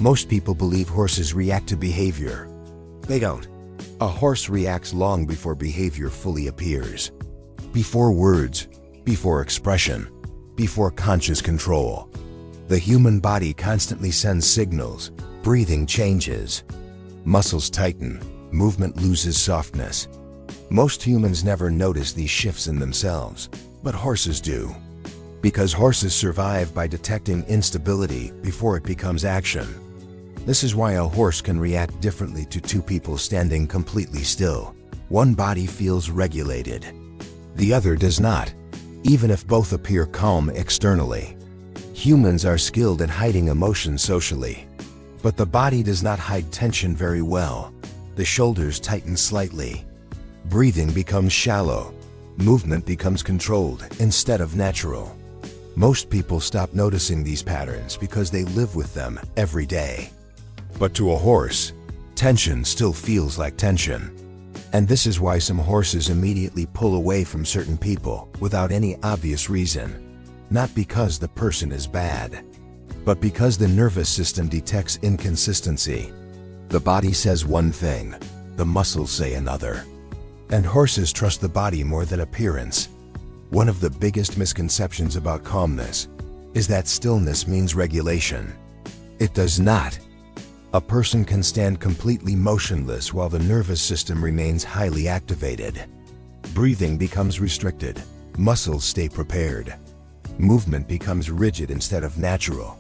Most people believe horses react to behavior. They don't. A horse reacts long before behavior fully appears. Before words, before expression, before conscious control. The human body constantly sends signals. Breathing changes. Muscles tighten. Movement loses softness. Most humans never notice these shifts in themselves, but horses do. Because horses survive by detecting instability before it becomes action. This is why a horse can react differently to two people standing completely still. One body feels regulated. The other does not, even if both appear calm externally. Humans are skilled at hiding emotion socially. But the body does not hide tension very well. The shoulders tighten slightly. Breathing becomes shallow. Movement becomes controlled instead of natural. Most people stop noticing these patterns because they live with them every day. But to a horse, tension still feels like tension. And this is why some horses immediately pull away from certain people without any obvious reason. Not because the person is bad, but because the nervous system detects inconsistency. The body says one thing, the muscles say another. And horses trust the body more than appearance. One of the biggest misconceptions about calmness is that stillness means regulation. It does not. A person can stand completely motionless while the nervous system remains highly activated. Breathing becomes restricted. Muscles stay prepared. Movement becomes rigid instead of natural.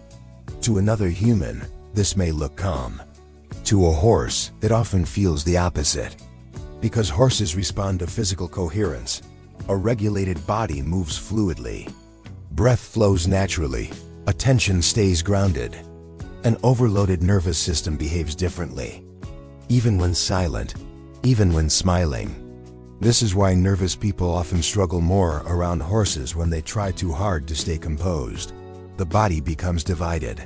To another human, this may look calm. To a horse, it often feels the opposite. Because horses respond to physical coherence. A regulated body moves fluidly. Breath flows naturally. Attention stays grounded. An overloaded nervous system behaves differently. Even when silent, even when smiling. This is why nervous people often struggle more around horses when they try too hard to stay composed. The body becomes divided.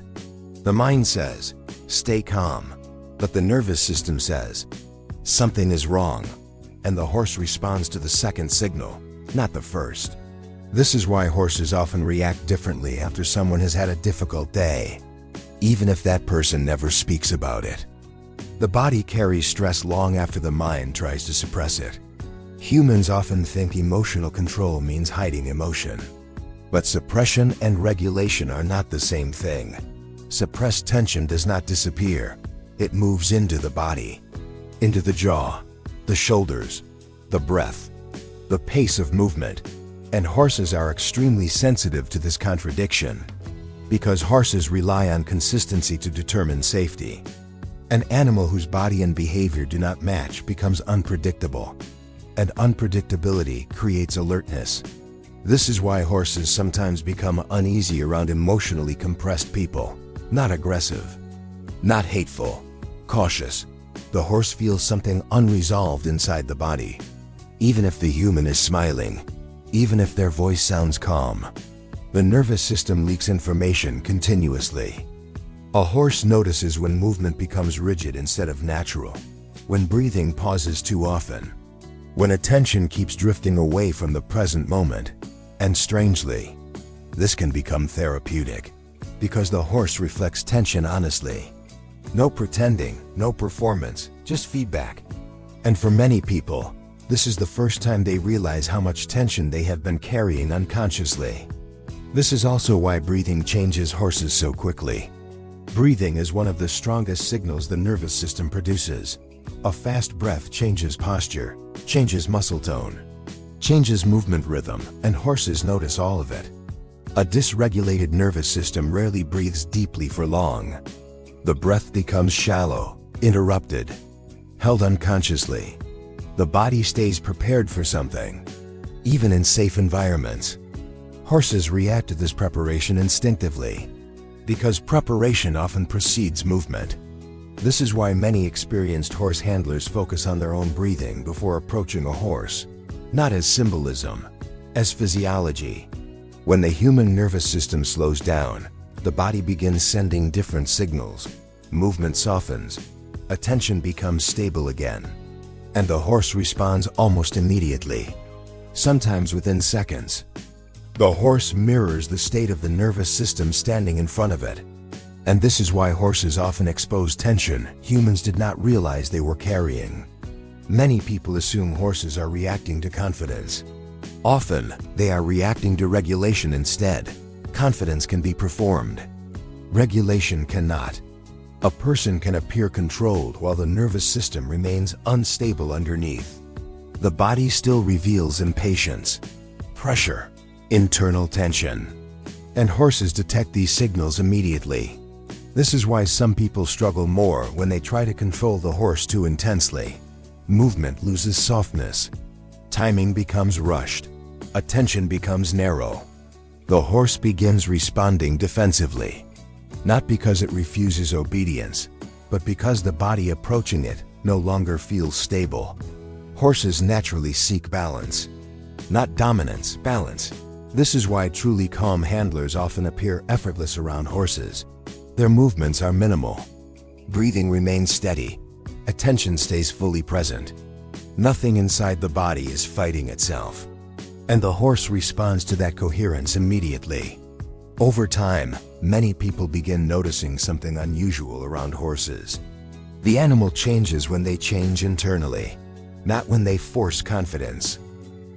The mind says, stay calm. But the nervous system says, something is wrong. And the horse responds to the second signal, not the first. This is why horses often react differently after someone has had a difficult day, even if that person never speaks about it. The body carries stress long after the mind tries to suppress it. Humans often think emotional control means hiding emotion. But suppression and regulation are not the same thing. Suppressed tension does not disappear. It moves into the body, into the jaw, the shoulders, the breath, the pace of movement. And horses are extremely sensitive to this contradiction. Because horses rely on consistency to determine safety. An animal whose body and behavior do not match becomes unpredictable. And unpredictability creates alertness. This is why horses sometimes become uneasy around emotionally compressed people. Not aggressive, not hateful, cautious. The horse feels something unresolved inside the body. Even if the human is smiling, even if their voice sounds calm. The nervous system leaks information continuously. A horse notices when movement becomes rigid instead of natural, when breathing pauses too often, when attention keeps drifting away from the present moment. And strangely, this can become therapeutic, because the horse reflects tension honestly. No pretending, no performance, just feedback. And for many people, this is the first time they realize how much tension they have been carrying unconsciously. This is also why breathing changes horses so quickly. Breathing is one of the strongest signals the nervous system produces. A fast breath changes posture, changes muscle tone, changes movement rhythm, and horses notice all of it. A dysregulated nervous system rarely breathes deeply for long. The breath becomes shallow, interrupted, held unconsciously. The body stays prepared for something, even in safe environments. Horses react to this preparation instinctively, because preparation often precedes movement. This is why many experienced horse handlers focus on their own breathing before approaching a horse, not as symbolism, as physiology. When the human nervous system slows down, the body begins sending different signals. Movement softens, attention becomes stable again, and the horse responds almost immediately, sometimes within seconds. The horse mirrors the state of the nervous system standing in front of it. And this is why horses often expose tension humans did not realize they were carrying. Many people assume horses are reacting to confidence. Often, they are reacting to regulation instead. Confidence can be performed. Regulation cannot. A person can appear controlled while the nervous system remains unstable underneath. The body still reveals impatience, pressure, internal tension. And horses detect these signals immediately. This is why some people struggle more when they try to control the horse too intensely. Movement loses softness. Timing becomes rushed. Attention becomes narrow. The horse begins responding defensively. Not because it refuses obedience, but because the body approaching it no longer feels stable. Horses naturally seek balance. Not dominance, balance. This is why truly calm handlers often appear effortless around horses. Their movements are minimal. Breathing remains steady. Attention stays fully present. Nothing inside the body is fighting itself. And the horse responds to that coherence immediately. Over time, many people begin noticing something unusual around horses. The animal changes when they change internally, not when they force confidence.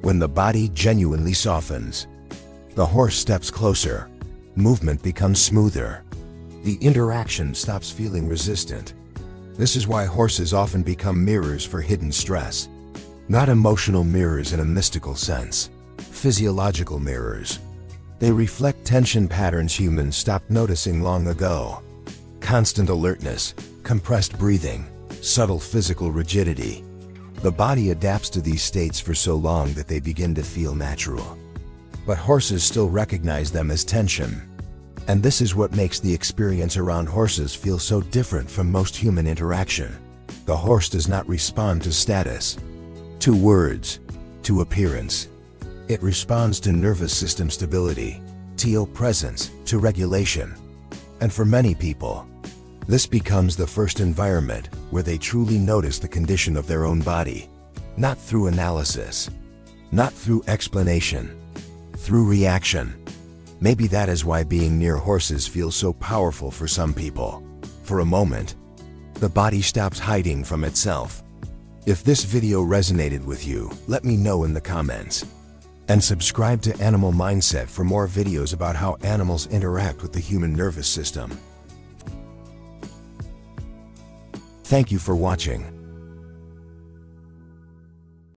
When the body genuinely softens, the horse steps closer. Movement becomes smoother. The interaction stops feeling resistant. This is why horses often become mirrors for hidden stress. Not emotional mirrors in a mystical sense. Physiological mirrors. They reflect tension patterns humans stopped noticing long ago. Constant alertness, compressed breathing, subtle physical rigidity. The body adapts to these states for so long that they begin to feel natural. But horses still recognize them as tension. And this is what makes the experience around horses feel so different from most human interaction. The horse does not respond to status, to words, to appearance. It responds to nervous system stability, to presence, to regulation. And for many people, this becomes the first environment where they truly notice the condition of their own body. Not through analysis, not through explanation, through reaction. Maybe that is why being near horses feels so powerful for some people. For a moment, the body stops hiding from itself. If this video resonated with you, let me know in the comments. And subscribe to Animal Mindset for more videos about how animals interact with the human nervous system. Thank you for watching.